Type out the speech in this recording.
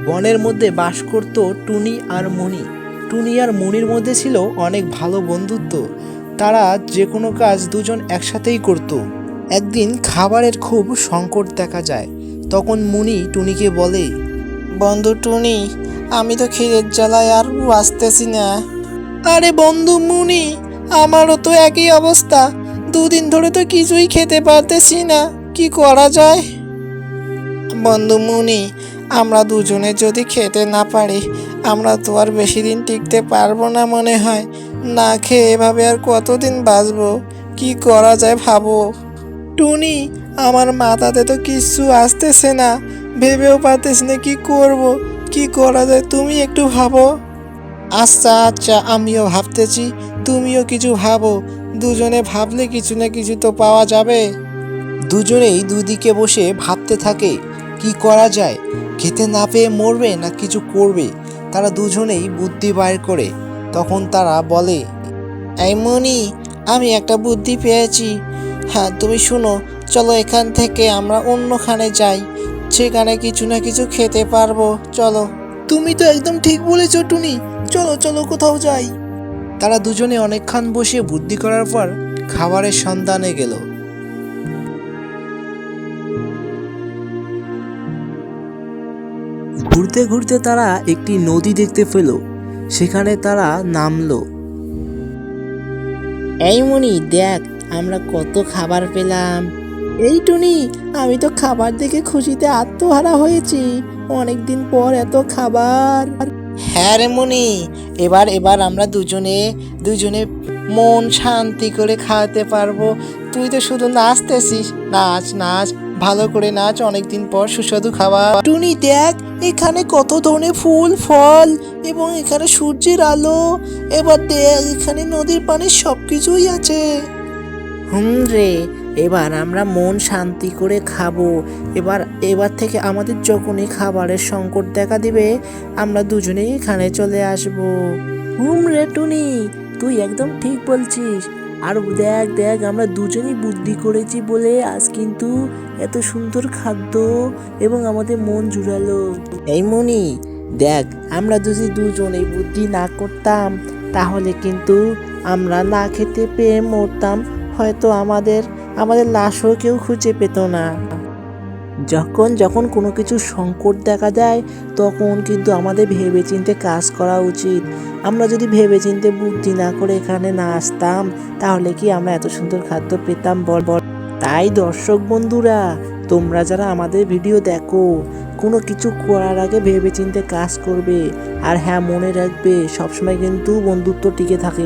বনের মধ্যে বাস করত টুনি আর মণি। টুনি আর মণির মধ্যে ছিল অনেক ভালো বন্ধুত্ব। তারা যে কোনো কাজ দুজন একসাথেই করত। একদিন খাবারের খুব সংকট দেখা যায়। তখন মণি টুনিকে বলে, বন্ধু টুনি, আমি তো খিদের জ্বালায় আর বাঁচতেছি না। আরে বন্ধু মণি, আমারও তো একই অবস্থা। দুদিন ধরে তো কিছুই খেতে পারতেছি না, কি করা যায়? বন্ধু মুনি, আমরা দুজনে যদি খেতে না পারি, আমরা তো আর বেশি দিন টিকতে পারবো না মনে হয়। না খেয়ে এভাবে আর কতদিন বাঁচবো? কি করা যায় ভাবো। টুনি, আমার মাথাতে তো কিছু আসতেছে না, ভেবেও পারতেছি না কি করব, কি করা যায়, তুমি একটু ভাবো। আচ্ছা আচ্ছা, আমিও ভাবতেছি, তুমিও কিছু ভাবো। দুজনে ভাবলে কিছু না কিছু তো পাওয়া যাবে। দুজনেই দুদিকে বসে ভাবতে থাকে কি করা যায়, খেতে না পেয়ে মরবে না কিছু করবে। তারা দুজনেই বুদ্ধি বাইর করে। তখন তারা বলে, এই মনি, আমি একটা বুদ্ধি পেয়েছি। হ্যাঁ, তুমি শুনো, চলো এখান থেকে আমরা অন্যখানে যাই, সেখানে কিছু না কিছু খেতে পারবো। চলো। তুমি তো একদম ঠিক বলেছো টুনি, চলো চলো কোথাও যাই। তারা দুজনে অনেকক্ষণ বসে বুদ্ধি করার পর খাবারের সন্ধানে গেল। ঘুরতে ঘুরতে তারা একটি নদী দেখতে পেল। সেখানে তারা নামলো। এই মনি, দেখ আমরা কত খাবার পেলাম। এই টুনি, আমি তো খাবার দেখে খুশিতে আত্মহারা হয়েছি। অনেকদিন পর এত খাবার। হ্যাঁ রে মনি, এবার এবার আমরা দুজনে দুজনে মন শান্তি করে খাওয়াতে পারবো। তুই তো শুধু নাচতেছিস, নাচ নাচ, ভালো করে নাচ, অনেকদিন পর সুস্বাদু খাবার। টুনি দেখ, এখানে কত ধরনের ফুল ফল এবং এখানে সূর্যের আলো। এবার দেখ, এখানে নদীর পানি সবকিছুই আছে। রে, এবার আমরা মন শান্তি করে খাবো। এবার এবার থেকে আমাদের যখনই খাবারের সংকট দেখা দিবে, আমরা দুজনেই এখানে চলে আসবো। রে টুনি, তুই একদম ঠিক বলছিস। আর দেখ দেখ, আমরা দুজনেই বুদ্ধি করেছি বলে আজ কিন্তু এত সুন্দর খাদ্য এবং আমাদের মন জুড়ালো। এই মনি, দেখ আমরা যদি দুজনেই বুদ্ধি না করতাম, তাহলে কিন্তু আমরা না খেতে পেয়ে মরতাম। হয়তো আমাদের আমাদের লাশও কেউ খুঁজে পেত না। যখন যখন কোনো কিছু সংকট দেখা দেয়, তখন কিন্তু আমাদের ভেবেচিন্তে কাজ করা উচিত। আমরা যদি ভেবেচিন্তে বুদ্ধি না করে এখানে না আসতাম, তাহলে কি আমরা এত সুন্দর খাদ্য পেতাম বল? তাই দর্শক বন্ধুরা, তোমরা যারা আমাদের ভিডিও দেখো, কোনো কিছু করার আগে ভেবেচিন্তে কাজ করবে। আর হ্যাঁ, মনে রাখবে, সবসময় কিন্তু বন্ধুত্ব টিকে থাকে।